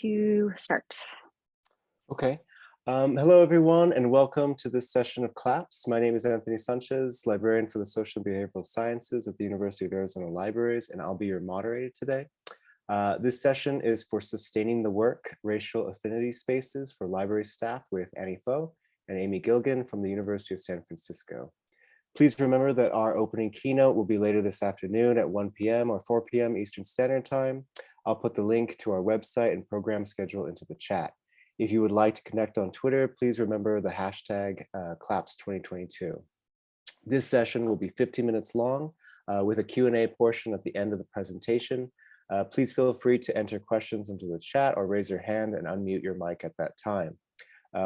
to start. Okay. Hello, everyone, and welcome to this session of CLAPS. My name is Anthony Sanchez, librarian for the Social and Behavioral Sciences at the University of Arizona Libraries, and I'll be your moderator today. This session is for Sustaining the Work, Racial Affinity Spaces for Library Staff with Annie Faux and Amy Gilgan from the University of San Francisco. Please remember that our opening keynote will be later this afternoon at 1 p.m. or 4 p.m. Eastern Standard Time. I'll put the link to our website and program schedule into the chat. If you would like to connect on Twitter, please remember the hashtag CLAPS2022. This session will be 15 minutes long with a Q&A portion at the end of the presentation. Please feel free to enter questions into the chat or raise your hand and unmute your mic at that time.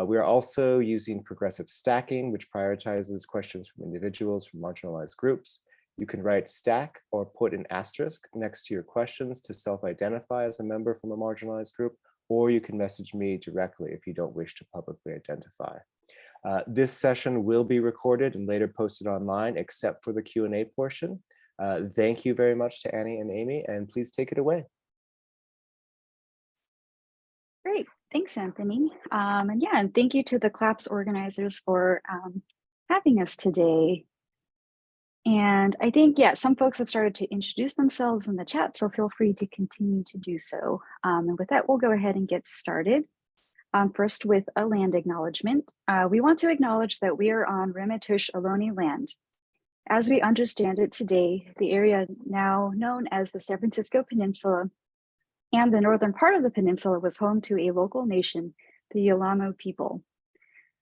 We are also using progressive stacking, which prioritizes questions from individuals from marginalized groups. You can write stack or put an asterisk next to your questions to self-identify as a member from a marginalized group, or you can message me directly if you don't wish to publicly identify. This session will be recorded and later posted online, except for the Q&A portion. Thank you very much to Annie and Amy, and please take it away. Great, thanks, Anthony. And thank you to the CLAPS organizers for having us today. And I think, some folks have started to introduce themselves in the chat, so feel free to continue to do so. And with that, we'll go ahead and get started. First with a land acknowledgement. We want to acknowledge that we are on Ramaytush Ohlone land. As we understand it today, the area now known as the San Francisco Peninsula and the northern part of the peninsula was home to a local nation, the Yolamo people.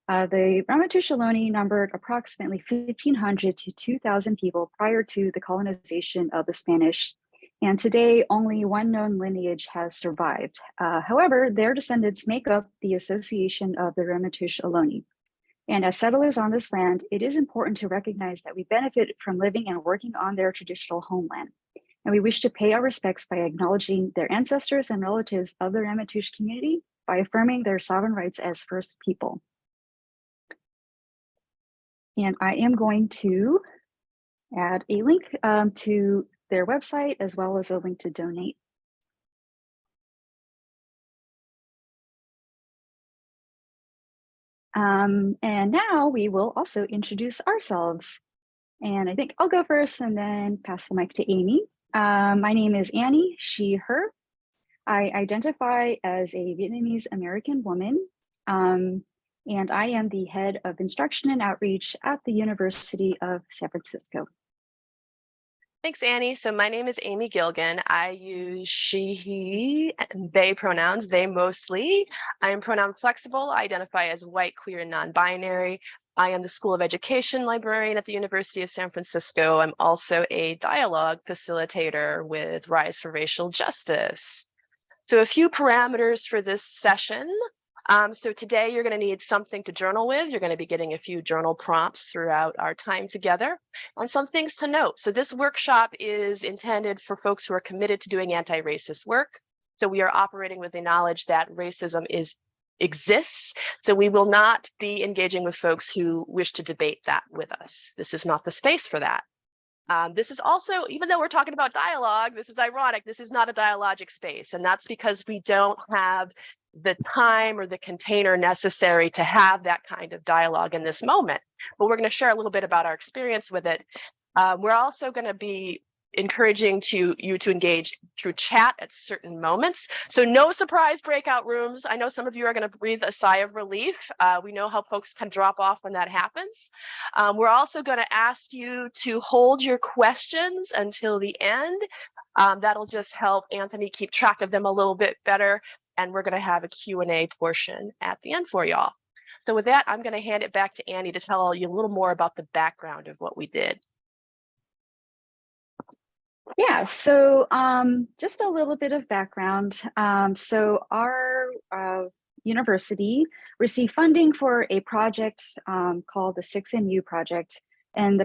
The Ramaytush Ohlone numbered approximately 1,500 to 2,000 people prior to the colonization of the Spanish, and today only one known lineage has survived. However, their descendants make up the Association of the Ramaytush Ohlone. And as settlers on this land, it is important to recognize that we benefit from living and working on their traditional homeland. And we wish to pay our respects by acknowledging their ancestors and relatives of the Ramaytush community by affirming their sovereign rights as First People. And I am going to add a link to their website as well as a link to donate. And now we will also introduce ourselves. And I think I'll go first and then pass the mic to Amy. My name is Annie, she, her. I identify as a Vietnamese American woman. And I am the head of instruction and outreach at the University of San Francisco. Thanks, Annie. So my name is Amy Gilgan. I use she, he, and they pronouns, they mostly. I am pronoun flexible, I identify as white, queer, and non-binary. I am the School of Education librarian at the University of San Francisco. I'm also a dialogue facilitator with Rise for Racial Justice. So a few parameters for this session. So today you're going to need something to journal with. You're going to be getting a few journal prompts throughout our time together, and some things to note. So this workshop is intended for folks who are committed to doing anti-racist work. So we are operating with the knowledge that racism exists. So we will not be engaging with folks who wish to debate that with us. This is not the space for that. This is also, even though we're talking about dialogue, this is ironic, this is not a dialogic space. And that's because we don't have the time or the container necessary to have that kind of dialogue in this moment. But we're going to share a little bit about our experience with it. We're also going to be encouraging you to engage through chat at certain moments. So no surprise breakout rooms. I know some of you are going to breathe a sigh of relief. We know how folks can drop off when that happens. We're also going to ask you to hold your questions until the end. That'll just help Anthony keep track of them a little bit better. And we're going to have a Q&A portion at the end for y'all. So with that, I'm going to hand it back to Annie to tell you a little more about the background of what we did. Yeah, so just a little bit of background. So our university received funding for a project called the 6NU project. And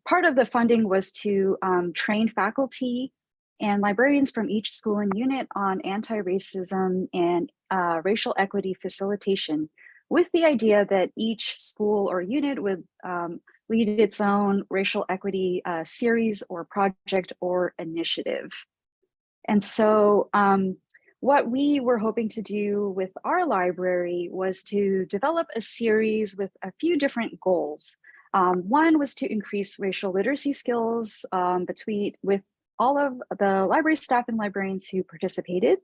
part of the funding was to train faculty and librarians from each school and unit on anti-racism and racial equity facilitation, with the idea that each school or unit would lead its own racial equity series or project or initiative. And so what we were hoping to do with our library was to develop a series with a few different goals. One was to increase racial literacy skills with all of the library staff and librarians who participated,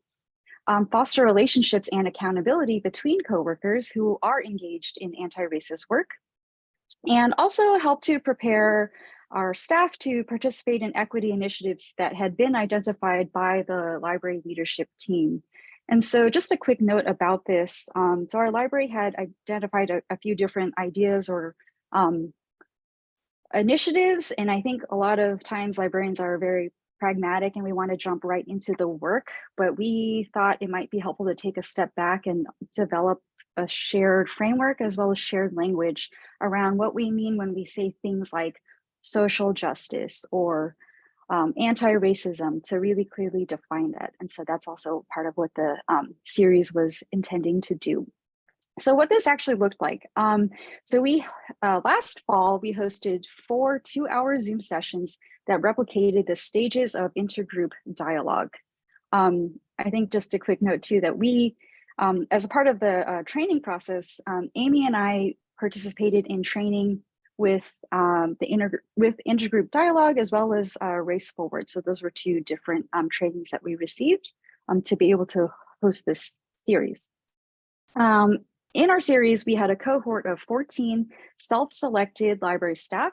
foster relationships and accountability between coworkers who are engaged in anti-racist work, and also help to prepare our staff to participate in equity initiatives that had been identified by the library leadership team. And so just a quick note about this. So our library had identified a few different ideas or initiatives. And I think a lot of times librarians are very pragmatic and we want to jump right into the work, but we thought it might be helpful to take a step back and develop a shared framework as well as shared language around what we mean when we say things like social justice or anti-racism, to really clearly define that. And so that's also part of what the series was intending to do. So what this actually looked like. So we, last fall, we hosted 4 2-hour Zoom sessions that replicated the stages of intergroup dialogue. I think just a quick note too, that we, as a part of the training process, Amy and I participated in training with intergroup dialogue as well as Race Forward. So those were 2 different trainings that we received to be able to host this series. In our series, we had a cohort of 14 self-selected library staff.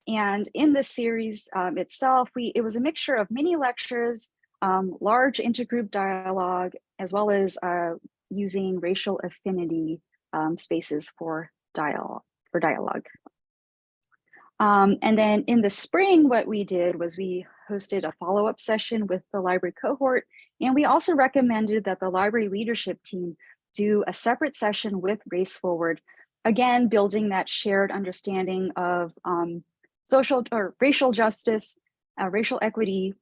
And in this series itself, it was a mixture of mini lectures, large intergroup dialogue, as well as using racial affinity spaces for dialogue. And then in the spring, what we did was we hosted a follow-up session with the library cohort. And we also recommended that the library leadership team do a separate session with Race Forward, again, building that shared understanding of social or racial justice, racial equity,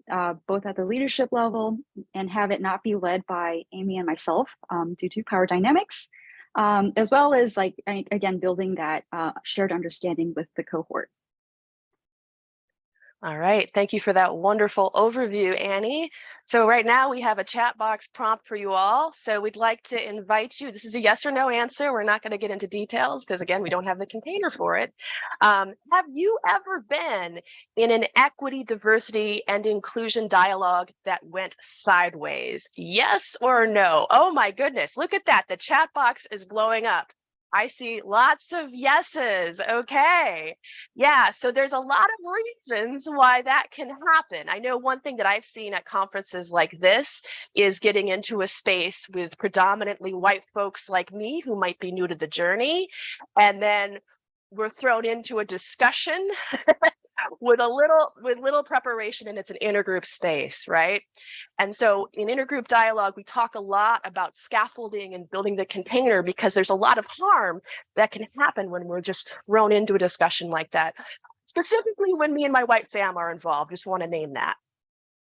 both at the leadership level, and have it not be led by Amy and myself due to power dynamics, as well as, like, again, building that shared understanding with the cohort. All right, thank you for that wonderful overview, Annie. So right now we have a chat box prompt for you all. So we'd like to invite you, this is a yes or no answer. We're not going to get into details because, again, we don't have the container for it. Have you ever been in an equity, diversity, and inclusion dialogue that went sideways? Yes or no? Oh my goodness, look at that. The chat box is blowing up. I see lots of yeses. Okay. Yeah. So there's a lot of reasons why that can happen. I know one thing that I've seen at conferences like this is getting into a space with predominantly white folks like me who might be new to the journey. And then we're thrown into a discussion with little preparation, and it's an intergroup space, right? And so in intergroup dialogue, we talk a lot about scaffolding and building the container because there's a lot of harm that can happen when we're just thrown into a discussion like that. Specifically when me and my white fam are involved, just want to name that.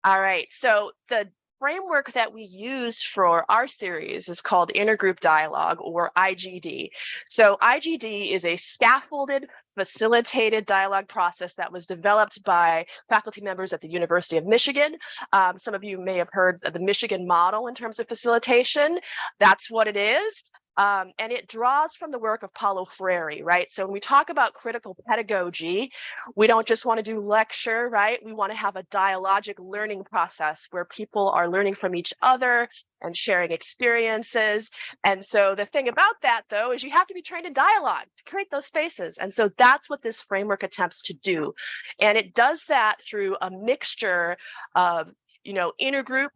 All right, so the framework that we use for our series is called Intergroup Dialogue, or IGD. So IGD is a scaffolded, facilitated dialogue process that was developed by faculty members at the University of Michigan. Some of you may have heard of the Michigan model in terms of facilitation. That's what it is. And it draws from the work of Paulo Freire, right? So when we talk about critical pedagogy, we don't just want to do lecture, right? We want to have a dialogic learning process where people are learning from each other and sharing experiences. And so the thing about that, though, is you have to be trained in dialogue to create those spaces. And so that's what this framework attempts to do. And it does that through a mixture of, intergroup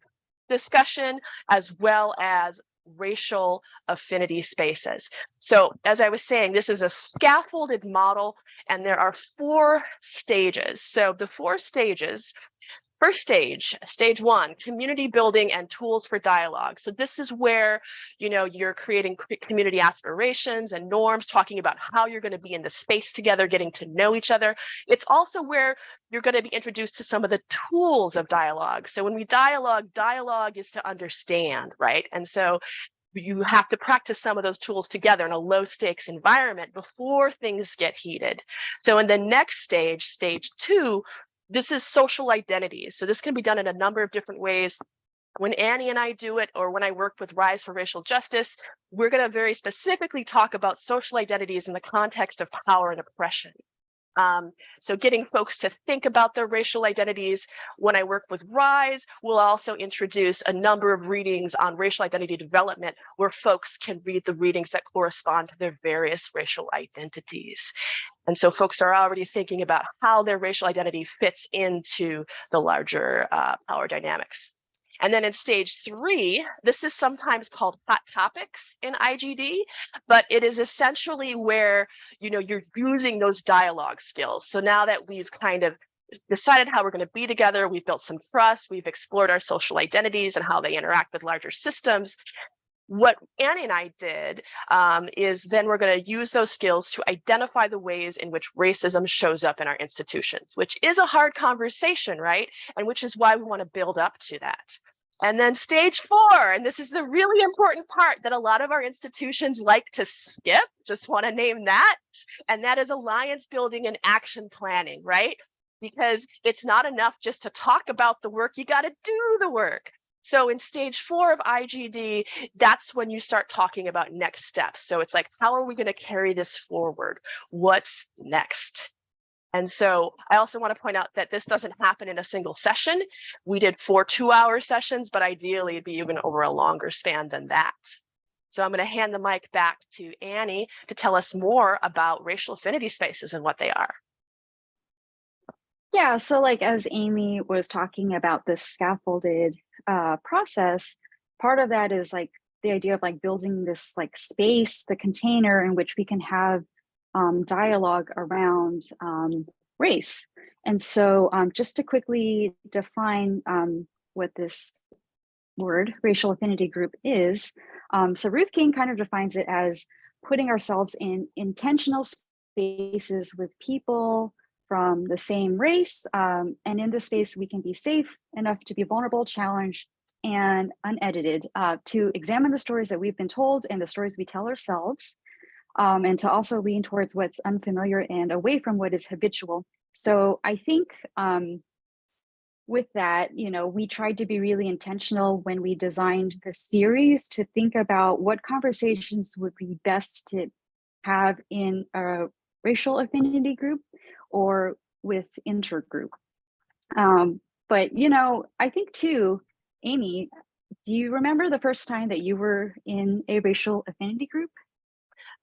discussion as well as racial affinity spaces. So as I was saying, this is a scaffolded model, and there are 4 stages. So the 4 stages, first stage, stage 1, community building and tools for dialogue. So this is where, you're creating community aspirations and norms, talking about how you're going to be in the space together, getting to know each other. It's also where you're going to be introduced to some of the tools of dialogue. So when we dialogue is to understand, right? And so you have to practice some of those tools together in a low stakes environment before things get heated. So in the next stage, stage 2, this is social identities. So this can be done in a number of different ways. When Annie and I do it, or when I work with Rise for Racial Justice, we're going to very specifically talk about social identities in the context of power and oppression. So getting folks to think about their racial identities. When I work with Rise, we'll also introduce a number of readings on racial identity development where folks can read the readings that correspond to their various racial identities. And so folks are already thinking about how their racial identity fits into the larger power dynamics. And then in stage 3, this is sometimes called hot topics in IGD, but it is essentially where, you're using those dialogue skills. So now that we've kind of decided how we're going to be together, we've built some trust, we've explored our social identities and how they interact with larger systems. What Annie and I did is then we're going to use those skills to identify the ways in which racism shows up in our institutions, which is a hard conversation, right? And which is why we want to build up to that. And then stage 4, and this is the really important part that a lot of our institutions like to skip, just want to name that, and that is alliance building and action planning, right? Because it's not enough just to talk about the work, you got to do the work. So in stage 4 of IGD, that's when you start talking about next steps. So it's like, how are we going to carry this forward? What's next? And so I also want to point out that this doesn't happen in a single session. We did 4 2-hour sessions, but ideally it'd be even over a longer span than that. So I'm going to hand the mic back to Annie to tell us more about racial affinity spaces and what they are. Yeah, so like as Amy was talking about this scaffolded process, part of that is like the idea of like building this like space, the container in which we can have dialogue around race. And so just to quickly define what this word, racial affinity group, is, so Ruth King kind of defines it as putting ourselves in intentional spaces with people from the same race, and in this space we can be safe enough to be vulnerable, challenged, and unedited, to examine the stories that we've been told and the stories we tell ourselves, and to also lean towards what's unfamiliar and away from what is habitual. So I think with that, we tried to be really intentional when we designed the series to think about what conversations would be best to have in a racial affinity group or with intergroup. But, I think too, Amy, do you remember the first time that you were in a racial affinity group?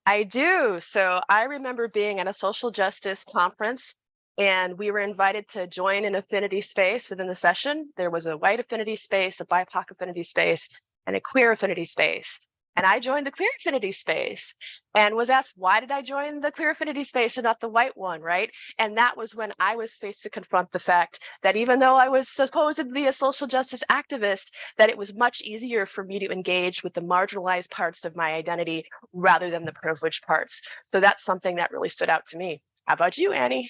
I do. So I remember being at a social justice conference and we were invited to join an affinity space within the session. There was a white affinity space, a BIPOC affinity space, and a queer affinity space. And I joined the queer affinity space and was asked, why did I join the queer affinity space and not the white one, right? And that was when I was faced to confront the fact that even though I was supposedly a social justice activist, that it was much easier for me to engage with the marginalized parts of my identity rather than the privileged parts. So that's something that really stood out to me. How about you, Annie?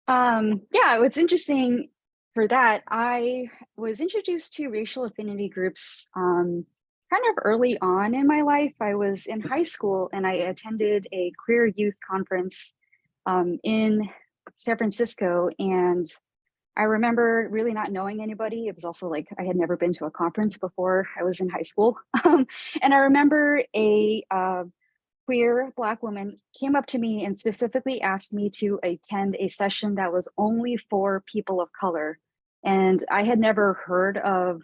Yeah, what's interesting for that, I was introduced to racial affinity groups kind of early on in my life. I was in high school and I attended a queer youth conference in San Francisco. And I remember really not knowing anybody. It was also like I had never been to a conference before I was in high school. And I remember a queer Black woman came up to me and specifically asked me to attend a session that was only for people of color. And I had never heard of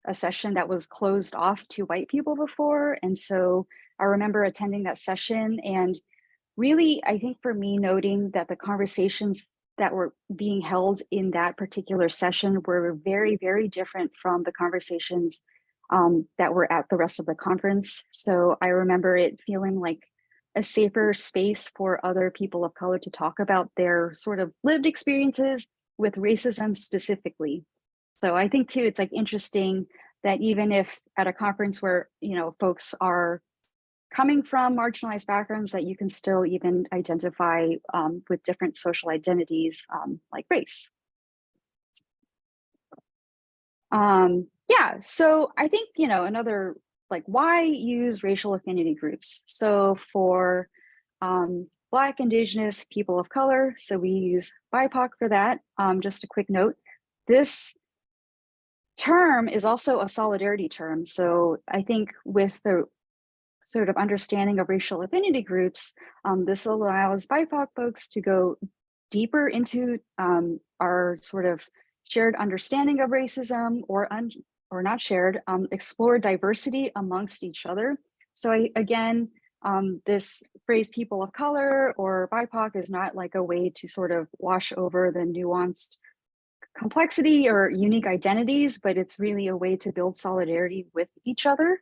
a session that was closed off to white people before. And so I remember attending that session and really, I think for me, noting that the conversations that were being held in that particular session were very, very different from the conversations that were at the rest of the conference. So I remember it feeling like a safer space for other people of color to talk about their sort of lived experiences with racism specifically. So I think too, it's like interesting that even if at a conference where, folks are coming from marginalized backgrounds, that you can still even identify with different social identities like race. Yeah, so I think, another, like, why use racial affinity groups? So for Black, Indigenous, people of color, so we use BIPOC for that. Just a quick note, this term is also a solidarity term. So I think with the sort of understanding of racial affinity groups, this allows BIPOC folks to go deeper into our sort of shared understanding of racism, or not shared, explore diversity amongst each other. So again, this phrase people of color or BIPOC is not like a way to sort of wash over the nuanced complexity or unique identities, but it's really a way to build solidarity with each other.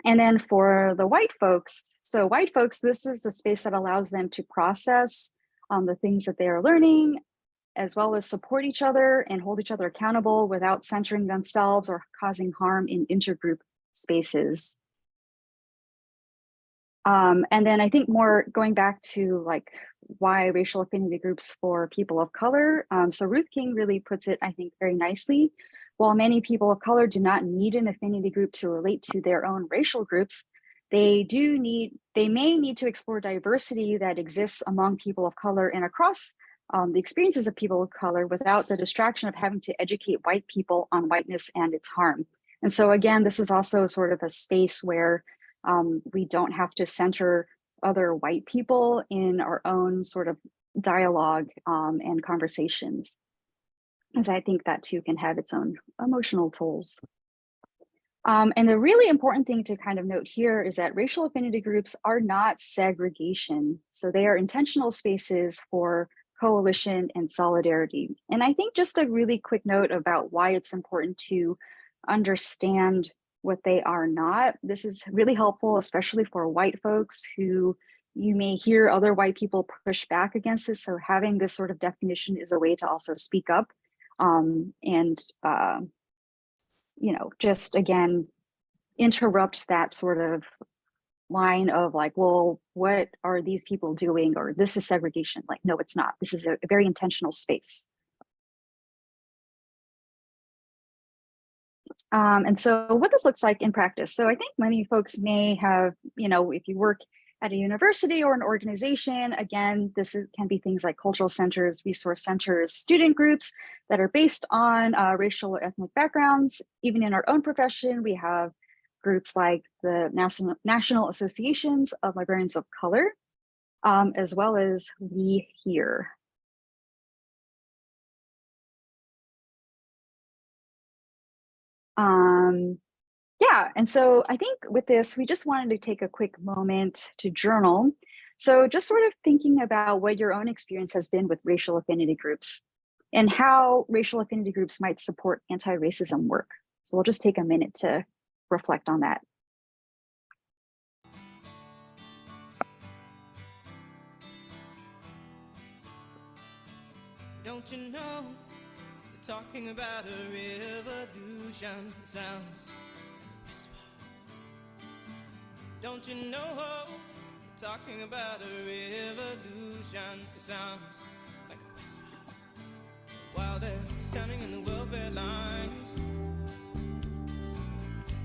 And then for the white folks, so white folks, this is a space that allows them to process the things that they are learning, as well as support each other and hold each other accountable without censoring themselves or causing harm in intergroup spaces. And then I think more going back to like why racial affinity groups for people of color. So Ruth King really puts it, I think, very nicely. While many people of color do not need an affinity group to relate to their own racial groups, they may need to explore diversity that exists among people of color and across the experiences of people of color without the distraction of having to educate white people on whiteness and its harm. And so again, this is also sort of a space where we don't have to center other white people in our own sort of dialogue and conversations, as I think that too can have its own emotional tolls. And the really important thing to kind of note here is that racial affinity groups are not segregation. So they are intentional spaces for coalition and solidarity. And I think just a really quick note about why it's important to understand what they are not. This is really helpful, especially for white folks who you may hear other white people push back against this. So having this sort of definition is a way to also speak up you know, just again, interrupt that sort of line of like, well, what are these people doing? Or this is segregation. Like, no, it's not. This is a very intentional space. And so what this looks like in practice. So I think many folks may have, you know, if you work at a university or an organization, again, can be things like cultural centers, resource centers, student groups that are based on racial or ethnic backgrounds. Even in our own profession, we have groups like the National Associations of Librarians of Color, as well as We Here. Yeah, and so I think with this, we just wanted to take a quick moment to journal. So just sort of thinking about what your own experience has been with racial affinity groups and how racial affinity groups might support anti-racism work. So we'll just take a minute to reflect on that. Don't you know, we're talking about a revolution. It sounds like a whisper. Don't you know, we're talking about a revolution. It sounds like a whisper. While they're standing in the welfare lines,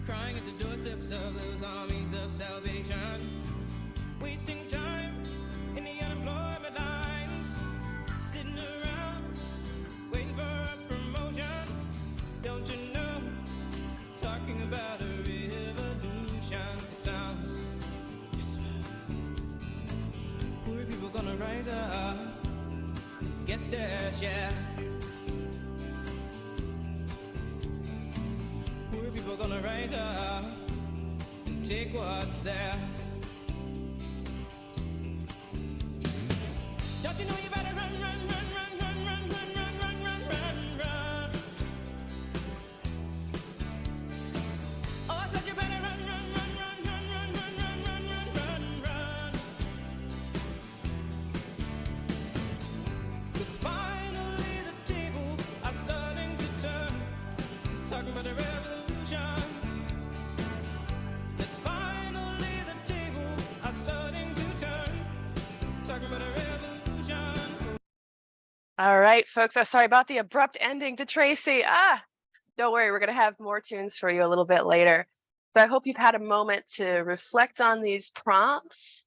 crying at the doorsteps of those armies of salvation, wasting time in the unemployment lines, sitting around waiting for a promotion. Don't you know, talking about a revolution. It sounds whisper. Poor people gonna rise up, get their share. Poor people gonna rise up and take what's theirs. Don't you know you better run, run, run, run, run, run, run, run, run, run, run, run. Oh, I said you better run, run, run, run, run, run, run, run, run, run, run, run. 'Cause finally the tables are starting to turn, talking about a revolution. 'Cause finally the tables are starting to turn, talking about a revolution. All right, folks. Sorry about the abrupt ending to Tracy. Don't worry, we're going to have more tunes for you a little bit later. So I hope you've had a moment to reflect on these prompts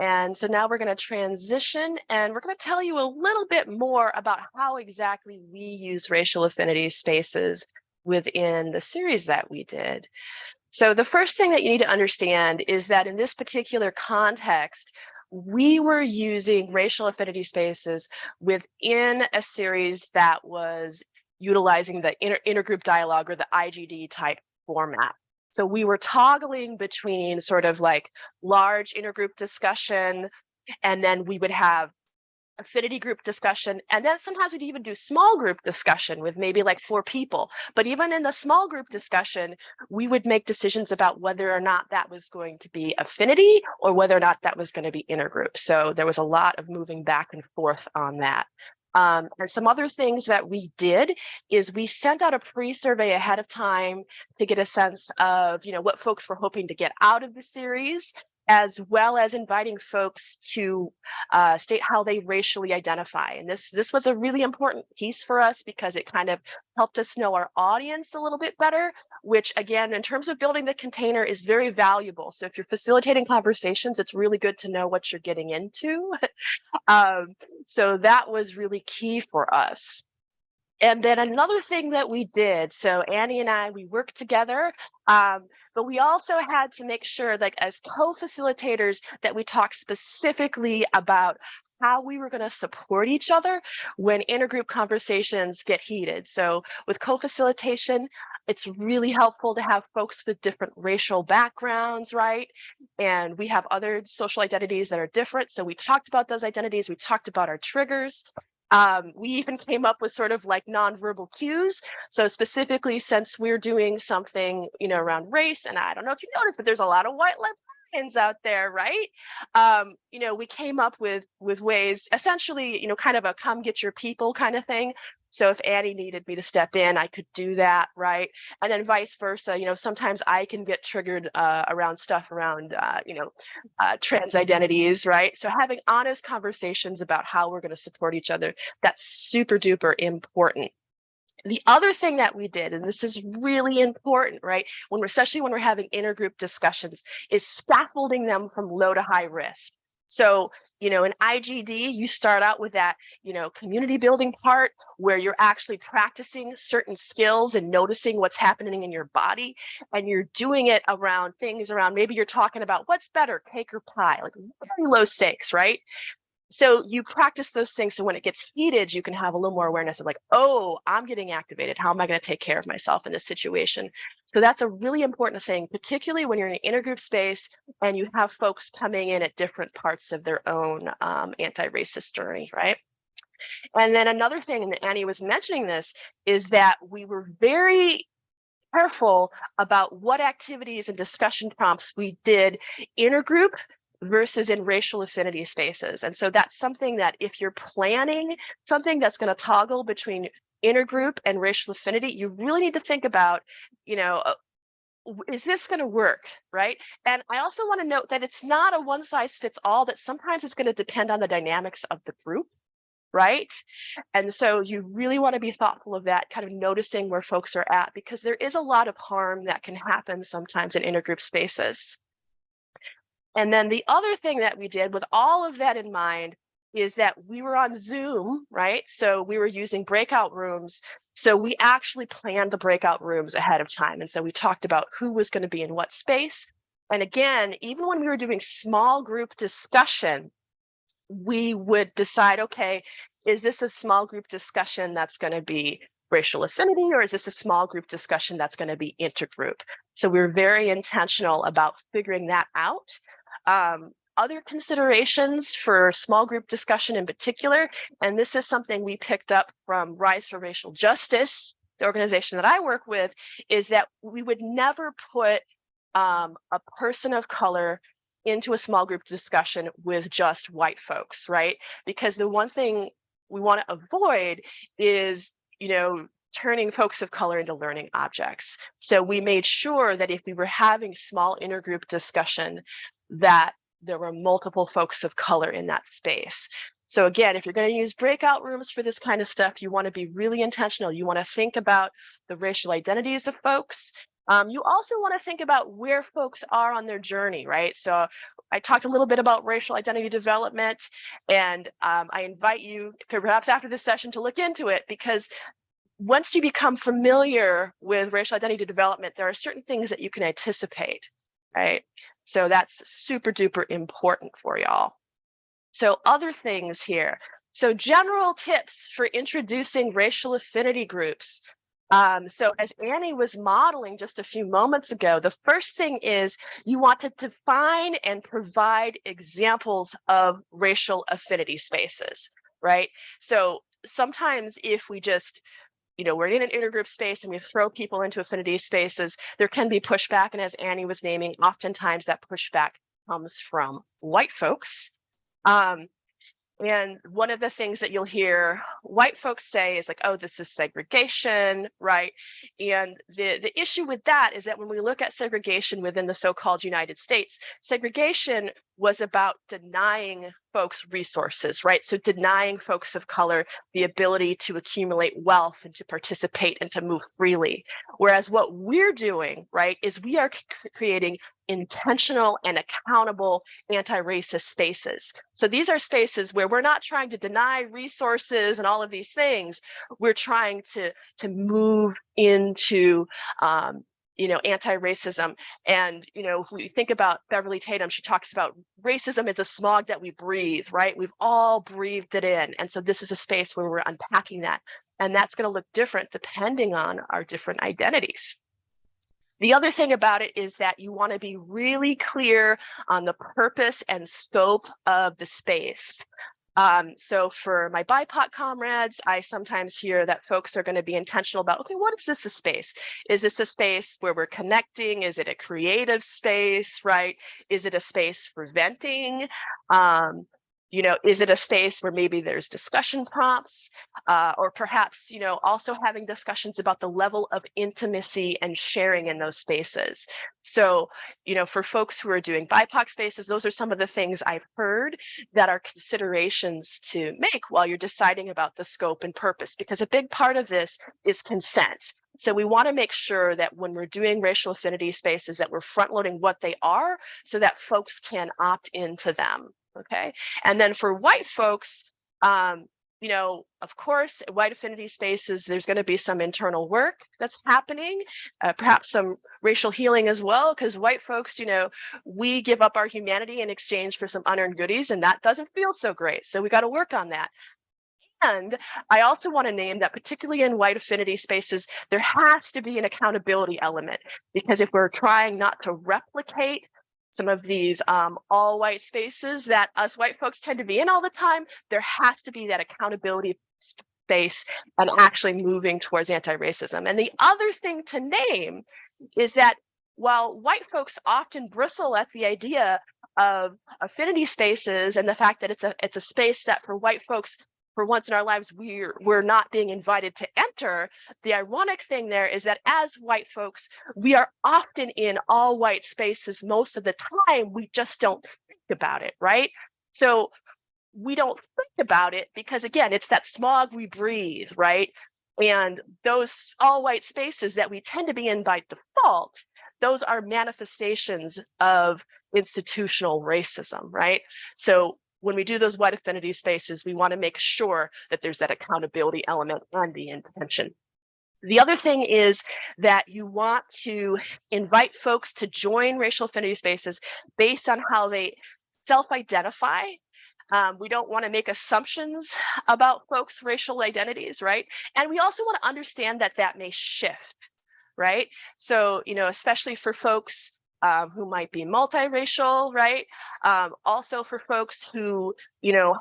And so now we're going to transition, and we're going to tell you a little bit more about how exactly we use racial affinity spaces within the series that we did. So the first thing that you need to understand is that in this particular context, we were using racial affinity spaces within a series that was utilizing the intergroup dialogue, or the IGD type format. So we were toggling between sort of like large intergroup discussion, and then we would have affinity group discussion, and then sometimes we'd even do small group discussion with maybe like 4 people. But even in the small group discussion, we would make decisions about whether or not that was going to be affinity or whether or not that was going to be intergroup. So there was a lot of moving back and forth on that. And some other things that we did is we sent out a pre-survey ahead of time to get a sense of, what folks were hoping to get out of the series, as well as inviting folks to state how they racially identify. And this was a really important piece for us because it kind of helped us know our audience a little bit better, which again, in terms of building the container, is very valuable. So if you're facilitating conversations, it's really good to know what you're getting into. So that was really key for us. And then another thing that we did, so Annie and I, we worked together, but we also had to make sure, like as co-facilitators, that we talked specifically about how we were going to support each other when intergroup conversations get heated. So with co-facilitation, it's really helpful to have folks with different racial backgrounds, right? And we have other social identities that are different. So we talked about those identities. We talked about our triggers. We even came up with sort of like nonverbal cues. So specifically, since we're doing something, around race, and I don't know if you noticed, but there's a lot of white librarians out there, right? We came up with ways, essentially, kind of a come get your people kind of thing. So if Annie needed me to step in, I could do that, right? And then vice versa, sometimes I can get triggered around stuff around, trans identities, right? So having honest conversations about how we're going to support each other, that's super duper important. The other thing that we did, and this is really important, right? Especially when we're having intergroup discussions, is scaffolding them from low to high risk. So, in IGD, you start out with that, community building part where you're actually practicing certain skills and noticing what's happening in your body. And you're doing it around things around, maybe you're talking about what's better, cake or pie, like very low stakes, right? So you practice those things. So when it gets heated, you can have a little more awareness of like, oh, I'm getting activated. How am I going to take care of myself in this situation? So that's a really important thing, particularly when you're in an intergroup space and you have folks coming in at different parts of their own anti-racist journey, right? And then another thing, and Annie was mentioning this, is that we were very careful about what activities and discussion prompts we did intergroup versus in racial affinity spaces. And so that's something that if you're planning something that's going to toggle between intergroup and racial affinity, you really need to think about, is this going to work, right? And I also want to note that it's not a one size fits all, that sometimes it's going to depend on the dynamics of the group, right? And so you really want to be thoughtful of that, kind of noticing where folks are at, because there is a lot of harm that can happen sometimes in intergroup spaces. And then the other thing that we did with all of that in mind is that we were on Zoom, right? So we were using breakout rooms. So we actually planned the breakout rooms ahead of time. And so we talked about who was going to be in what space. And again, even when we were doing small group discussion, we would decide, okay, is this a small group discussion that's going to be racial affinity, or is this a small group discussion that's going to be intergroup? So we're very intentional about figuring that out. Other considerations for small group discussion in particular, and this is something we picked up from Rise for Racial Justice, the organization that I work with, is that we would never put a person of color into a small group discussion with just white folks, right? Because the one thing we want to avoid is, turning folks of color into learning objects. So we made sure that if we were having small intergroup discussion, that there were multiple folks of color in that space. So again, if you're going to use breakout rooms for this kind of stuff, you want to be really intentional. You want to think about the racial identities of folks. You also want to think about where folks are on their journey, right? So I talked a little bit about racial identity development, and I invite you, perhaps after this session, to look into it, because once you become familiar with racial identity development, there are certain things that you can anticipate, right? So that's super duper important for y'all. So other things here. So general tips for introducing racial affinity groups. So as Annie was modeling just a few moments ago, the first thing is you want to define and provide examples of racial affinity spaces, right? So sometimes if we just, we're in an intergroup space and we throw people into affinity spaces, there can be pushback. And as Annie was naming, oftentimes that pushback comes from white folks. And one of the things that you'll hear white folks say is like, oh, this is segregation, right? And the issue with that is that when we look at segregation within the so-called United States, segregation was about denying folks resources, right? So denying folks of color the ability to accumulate wealth and to participate and to move freely. Whereas what we're doing, right, is we are creating intentional and accountable anti-racist spaces. So these are spaces where we're not trying to deny resources and all of these things. We're trying to move into anti-racism. And if we think about Beverly Tatum, she talks about racism is the smog that we breathe, right? We've all breathed it in. And so this is a space where we're unpacking that. And that's going to look different depending on our different identities. The other thing about it is that you want to be really clear on the purpose and scope of the space. So for my BIPOC comrades, I sometimes hear that folks are going to be intentional about, okay, what is this a space? Is this a space where we're connecting? Is it a creative space, right? Is it a space for venting? Is it a space where maybe there's discussion prompts, or perhaps, also having discussions about the level of intimacy and sharing in those spaces. So, for folks who are doing BIPOC spaces, those are some of the things I've heard that are considerations to make while you're deciding about the scope and purpose, because a big part of this is consent. So we want to make sure that when we're doing racial affinity spaces that we're front loading what they are so that folks can opt into them. Okay. And then for white folks, of course, white affinity spaces, there's going to be some internal work that's happening, perhaps some racial healing as well, because white folks, we give up our humanity in exchange for some unearned goodies, and that doesn't feel so great. So we got to work on that. And I also want to name that particularly in white affinity spaces, there has to be an accountability element, because if we're trying not to replicate some of these all white spaces that us white folks tend to be in all the time, there has to be that accountability space and actually moving towards anti-racism. And the other thing to name is that while white folks often bristle at the idea of affinity spaces and the fact that it's a space that for white folks, for once in our lives, we're not being invited to enter, the ironic thing there is that as white folks, we are often in all white spaces most of the time. We just don't think about it, right? So we don't think about it because, again, it's that smog we breathe, right? And those all white spaces that we tend to be in by default, those are manifestations of institutional racism, right? So when we do those white affinity spaces, we want to make sure that there's that accountability element and the intention. The other thing is that you want to invite folks to join racial affinity spaces based on how they self-identify. We don't want to make assumptions about folks' racial identities, right? And we also want to understand that that may shift, right? So, especially for folks who might be multiracial, right? Also for folks who,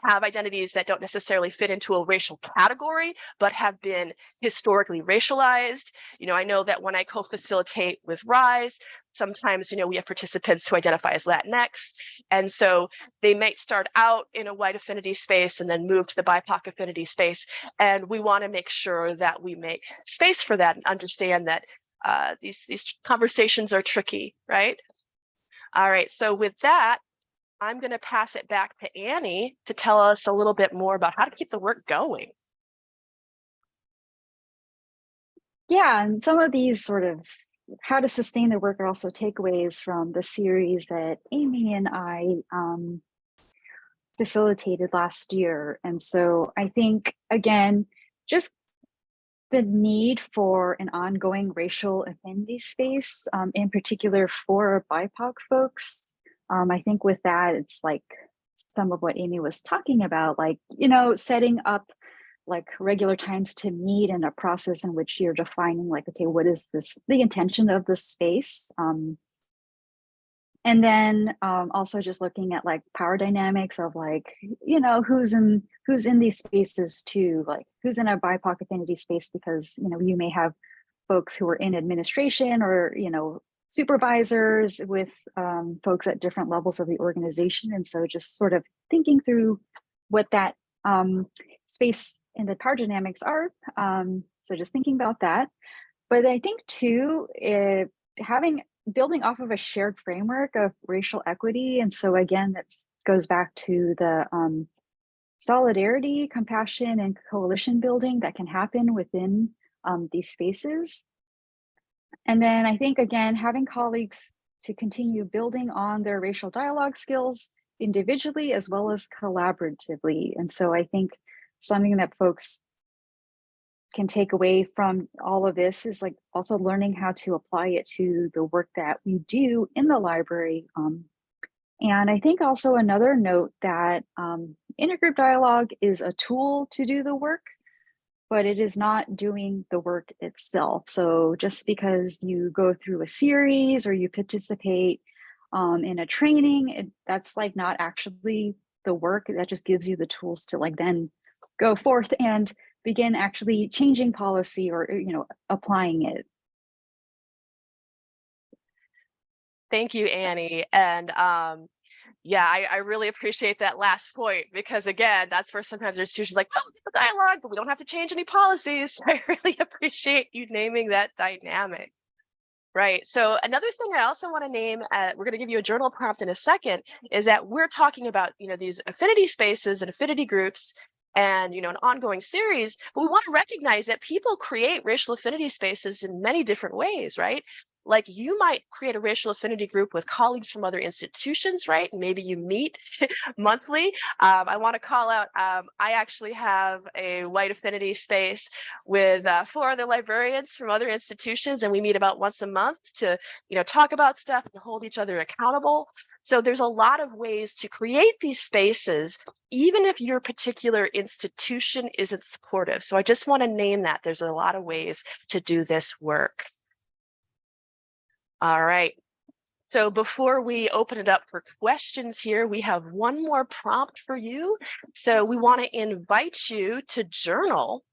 have identities that don't necessarily fit into a racial category, but have been historically racialized. I know that when I co-facilitate with RISE, sometimes, we have participants who identify as Latinx. And so they might start out in a white affinity space and then move to the BIPOC affinity space. And we want to make sure that we make space for that and understand that these conversations are tricky, right? All right, so with that, I'm going to pass it back to Annie to tell us a little bit more about how to keep the work going. Yeah, and some of these sort of how to sustain the work are also takeaways from the series that Amy and I facilitated last year. And so I think, again, just the need for an ongoing racial affinity space, in particular for BIPOC folks. I think with that, it's like some of what Amy was talking about, like, setting up like regular times to meet and a process in which you're defining like, okay, what is the intention of this space? And then also just looking at like power dynamics of like, who's in these spaces too, like who's in a BIPOC affinity space, because, you may have folks who are in administration or, supervisors with folks at different levels of the organization. And so just sort of thinking through what that space and the power dynamics are. So just thinking about that. But I think too, building off of a shared framework of racial equity. And so again, that goes back to the solidarity, compassion, and coalition building that can happen within these spaces. And then I think, again, having colleagues to continue building on their racial dialogue skills individually as well as collaboratively. And so I think something that folks can take away from all of this is like also learning how to apply it to the work that we do in the library. And I think also another note that intergroup dialogue is a tool to do the work, but it is not doing the work itself. So just because you go through a series or you participate in a training, that's like not actually the work. That just gives you the tools to like then go forth and begin actually changing policy or, applying it. Thank you, Annie. And yeah, I really appreciate that last point, because again, that's where sometimes there's usually like, oh, it's a dialogue, but we don't have to change any policies. So I really appreciate you naming that dynamic. Right. So another thing I also want to name, we're going to give you a journal prompt in a second, is that we're talking about, these affinity spaces and affinity groups and, an ongoing series, but we want to recognize that people create racial affinity spaces in many different ways, right? Like you might create a racial affinity group with colleagues from other institutions, right? Maybe you meet monthly. I want to call out, I actually have a white affinity space with 4 other librarians from other institutions, and we meet about once a month to, talk about stuff and hold each other accountable. So there's a lot of ways to create these spaces, even if your particular institution isn't supportive. So I just want to name that there's a lot of ways to do this work. All right. So before we open it up for questions here, we have one more prompt for you. So we want to invite you to journal.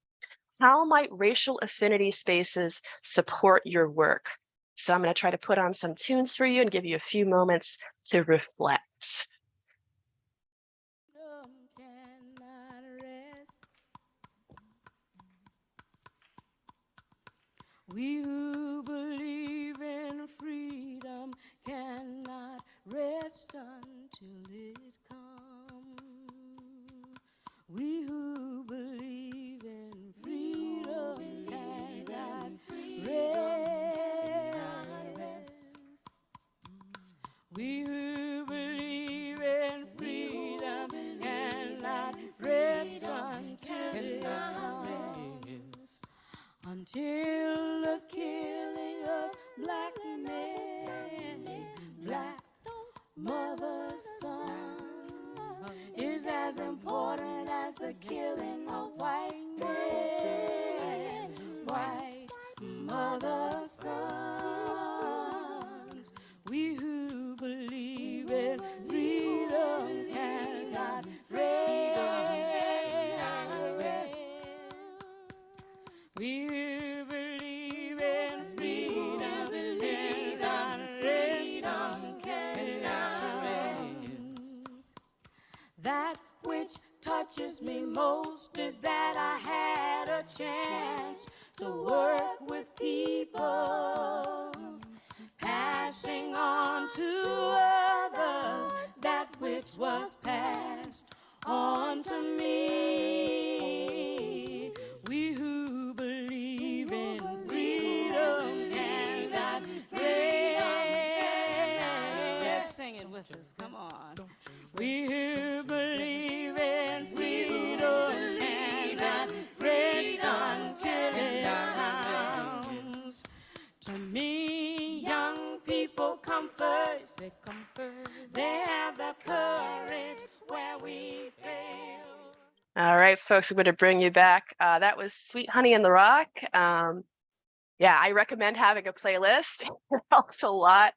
How might racial affinity spaces support your work? So I'm going to try to put on some tunes for you and give you a few moments to reflect. We who believe in freedom cannot rest until it comes. We who believe in freedom cannot rest. We who believe in freedom cannot rest until it comes. Until the killing of black men, black mothers' sons, is as important as the killing of white men, white mothers' sons. We who believe in freedom cannot rest. We who believe in freedom cannot rest. That which touches me most is that I had a chance to work with people, passing on to others that which was passed on to me. We who believe in freedom cannot Just come on. We believe in freedom and fresh until it comes. To me, young people come first. They come first. They have the courage where we fail. All right, folks, I'm going to bring you back. That was Sweet Honey in the Rock. Yeah, I recommend having a playlist. It helps a lot.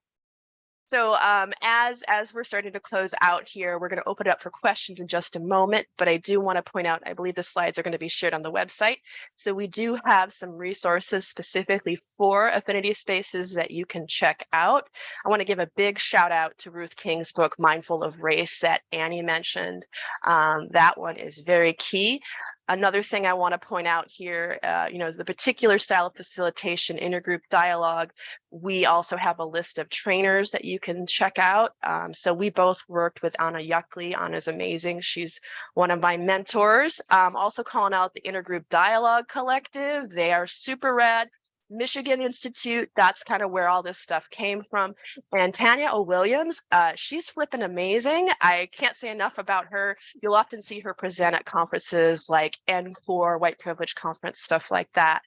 So as we're starting to close out here, we're going to open it up for questions in just a moment. But I do want to point out, I believe the slides are going to be shared on the website. So we do have some resources specifically for affinity spaces that you can check out. I want to give a big shout out to Ruth King's book, Mindful of Race, that Annie mentioned. That one is very key. Another thing I want to point out here, the particular style of facilitation, intergroup dialogue, we also have a list of trainers that you can check out. So we both worked with Anna Yuckley. Anna's amazing. She's one of my mentors. Also calling out the Intergroup Dialogue Collective. They are super rad. Michigan Institute, that's kind of where all this stuff came from. And Tanya O'Williams, she's flipping amazing. I can't say enough about her. You'll often see her present at conferences like NCORE, White Privilege Conference, stuff like that.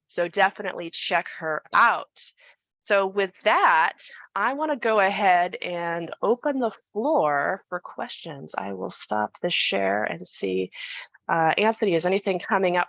So definitely check her out. So with that, I want to go ahead and open the floor for questions. I will stop the share and see, Anthony, is anything coming up